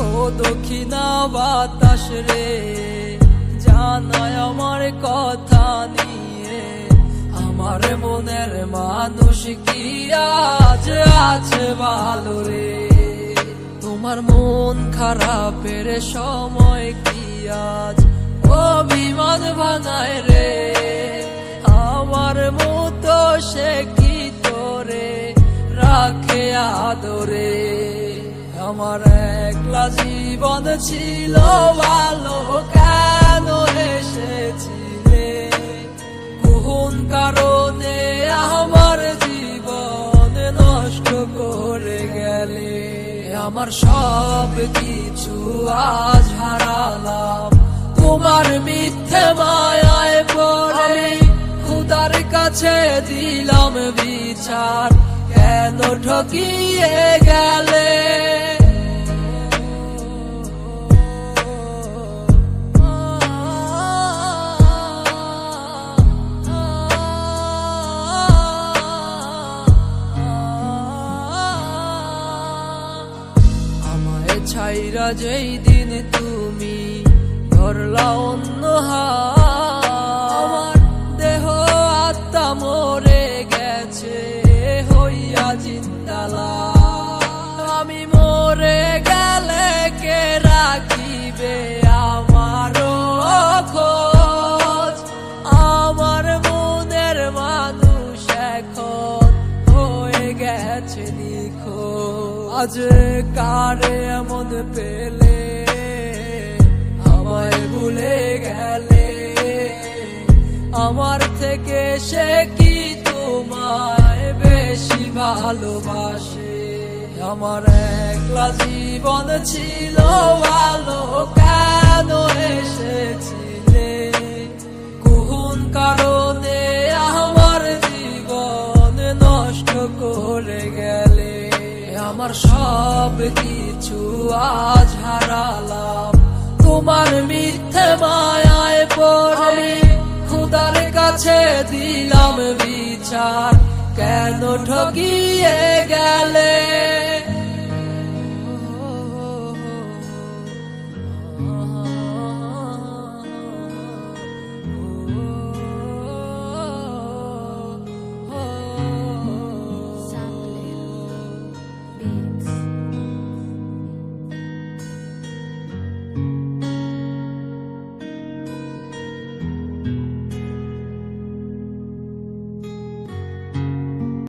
ও দক্ষিণা বাতাস রে, জানায় আমার কথা নিয়ে, আমার মনের মানুষ কি আজ আছে ভালো রে। তোমার মন খারাপের সময় কি আজ অভিমান ভাঙায় রে। আমার মতো সে কি তোরে রাখে আদরে। আমার একলা জীবন ছিল ভালো, কেন এসেছিলে কোন কারণে আমার জীবন নষ্ট করে গেলে। আমার সব কিছু আজ হারালাম তোমার মিথ্যে মায়ায় পড়ে। খুদার কাছে দিলাম বিচার, কেন ঠকিয়ে গেলে। আমায় ছাইরা যেই দিন তুমি ধরলা অন্য হাত, আমার দেহ আত্মা মরে গেছে হইয়া জিন্দালা। আমি মরে গেলে কে রাখিবে আমারও খোঁজ। আমার মনের মানুষ এখন হয়ে গেছে নিখোঁজ। আজ কারে এমন পেলে আমায় ভুলে গেলে। আমার থেকে সে কি তোমায় বেশি ভালোবাসে। আমার একলা জীবন ছিল ভালো, কেন এসেছিলে কোন কারণে আমার জীবন নষ্ট করে গেলে। আমার সব কিছু আজ হারালাম তোমার মিথ্যে মায়ায় পড়ে। খুদার কাছে দিলাম বিচার, কেন ঠকিয়ে গেলে।